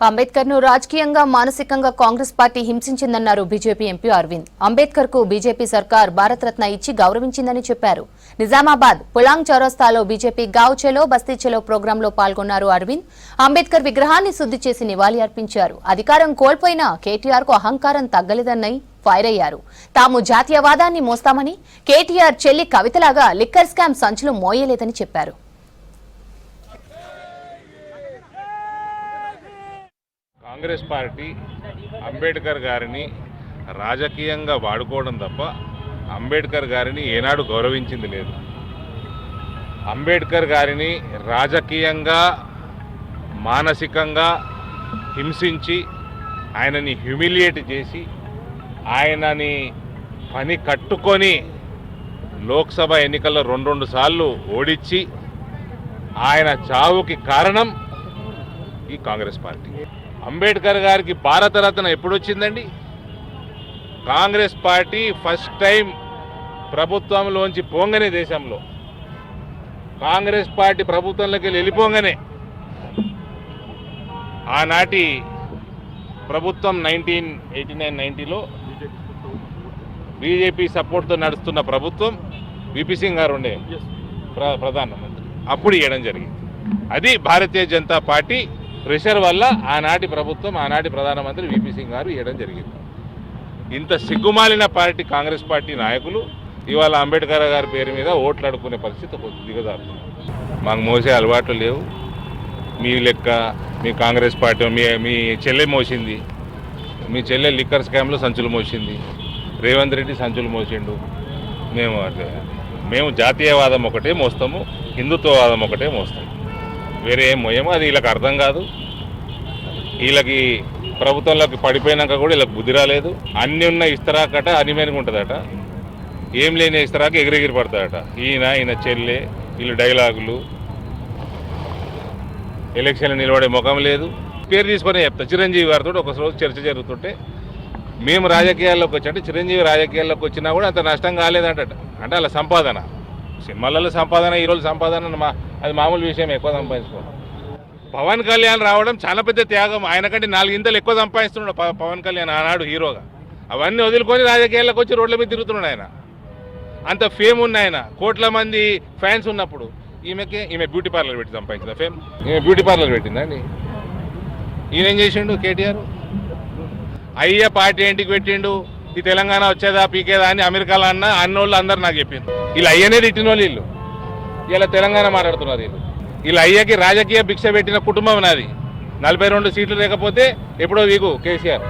అంబేద్కర్ ను రాజకీయంగా మానసికంగా కాంగ్రెస్ పార్టీ హింసించిందన్నారు బీజేపీ ఎంపీ అరవింద్. అంబేద్కర్ కు బీజేపీ సర్కార్ భారతరత్న ఇచ్చి గౌరవించిందని చెప్పారు. నిజామాబాద్ పులాంగ్ చౌరస్తాలో బీజేపీ గావ్ చెలో బస్తీ చెలో ప్రోగ్రాంలో పాల్గొన్నారు అరవింద్. అంబేద్కర్ విగ్రహాన్ని శుద్ధి చేసి నివాళి అర్పించారు. అధికారం కోల్పోయినా కేటీఆర్ కు అహంకారం తగ్గలేదన్నాయి ఫైర్ అయ్యారు. తాము జాతీయవాదాన్ని మోస్తామని, కేటీఆర్ చెల్లి కవితలాగా లిక్కర్ స్కామ్ సంచులు మోయలేదని చెప్పారు. కాంగ్రెస్ పార్టీ అంబేద్కర్ గారిని రాజకీయంగా వాడుకోవడం తప్ప అంబేద్కర్ గారిని ఏనాడు గౌరవించింది లేదు. అంబేద్కర్ గారిని రాజకీయంగా మానసికంగా హింసించి ఆయనని హ్యూమిలియేట్ చేసి ఆయనని పని కట్టుకొని లోక్సభ ఎన్నికల్లో రెండు సార్లు ఓడించి ఆయన చావుకి కారణం ఈ కాంగ్రెస్ పార్టీ. అంబేద్కర్ గారికి భారతరత్న ఎప్పుడు వచ్చిందండి? కాంగ్రెస్ పార్టీ ఫస్ట్ టైం ప్రభుత్వంలోంచి పోంగనే, దేశంలో కాంగ్రెస్ పార్టీ ప్రభుత్వంలోకి వెళ్ళిపోగానే ఆనాటి ప్రభుత్వం 1989-90లో బీజేపీ సపోర్ట్తో నడుస్తున్న ప్రభుత్వం విపి సింగ్ గారు ఉండే ప్రధానమంత్రి, అప్పుడు ఇవ్వడం జరిగింది. అది భారతీయ జనతా పార్టీ ప్రెషర్ వల్ల ఆనాటి ప్రభుత్వం, ఆనాటి ప్రధానమంత్రి విపి సింగ్ గారు ఇవ్వడం జరిగింది. ఇంత సిగ్గుమాలిన పార్టీ కాంగ్రెస్ పార్టీ నాయకులు ఇవాళ అంబేద్కర్ గారి పేరు మీద ఓట్లు అడుక్కునే పరిస్థితి దిగజారుతుంది. మాకు మోసే అలవాట్లు లేవు. మీ లెక్క మీ కాంగ్రెస్ పార్టీ మీ చెల్లె మోసింది, మీ చెల్లె లిక్కర్ స్కామ్లో సంచులు మోసింది, రేవంత్ రెడ్డి సంచులు మోసిండు. మేము జాతీయవాదం ఒకటే మోస్తాము, హిందుత్వవాదం ఒకటే మోస్తాము, వేరే ఏం మోయమో. అది వీళ్ళకి అర్థం కాదు. వీళ్ళకి ప్రభుత్వంలోకి పడిపోయినాక కూడా వీళ్ళకి బుద్ధి రాలేదు. అన్నీ ఉన్న ఇస్తరాకట అనిమేనుగా ఉంటుందట, ఏం లేని ఇస్తరాక ఎగిరెగిరి పడతాడట. ఈయన చెల్లె, వీళ్ళు డైలాగులు, ఎలక్షన్లు నిలబడే ముఖం లేదు. పేరు తీసుకొని చెప్తా. చిరంజీవి గారితో ఒక రోజు చర్చ జరుగుతుంటే మేము రాజకీయాల్లోకి వచ్చి, అంటే చిరంజీవి రాజకీయాల్లోకి వచ్చినా కూడా అంత నష్టం కాలేదంట. అంటే అలా సంపాదన, సినిమాలలో సంపాదన, ఈరోజు సంపాదన అది మామూలు విషయం. ఎక్కువ సంపాదించుకోవడం. పవన్ కళ్యాణ్ రావడం చాలా పెద్ద త్యాగం. ఆయన కంటే 4 ఇంతలు ఎక్కువ సంపాదిస్తున్నాడు పవన్ కళ్యాణ్ ఆనాడు హీరోగా. అవన్నీ వదులుకొని రాజకీయాల్లోకి వచ్చి రోడ్ల మీద తిరుగుతున్నాడు ఆయన. అంత ఫేమ్ ఉన్న ఆయన, కోట్ల మంది ఫ్యాన్స్ ఉన్నప్పుడు ఈమె బ్యూటీ పార్లర్ పెట్టి సంపాదించిన ఫేమ్. ఈమె బ్యూటీ పార్లర్ పెట్టిందండి. ఈయన ఏం చేసిండు కేటీఆర్? అయ్యే పార్టీ ఇంటికి పెట్టిండు. ఈ తెలంగాణ వచ్చేదా పీకేదా అని అమెరికాలో అన్నోళ్ళు అందరు నాకు చెప్పింది. వీళ్ళు అయ్యనే తిట్టిన వాళ్ళు వీళ్ళు. ఇలా తెలంగాణ మాట్లాడుతున్నారు వీళ్ళు అయ్యకి రాజకీయ భిక్ష పెట్టిన కుటుంబం నాది. 42 సీట్లు లేకపోతే ఎప్పుడో వీకు కేసీఆర్.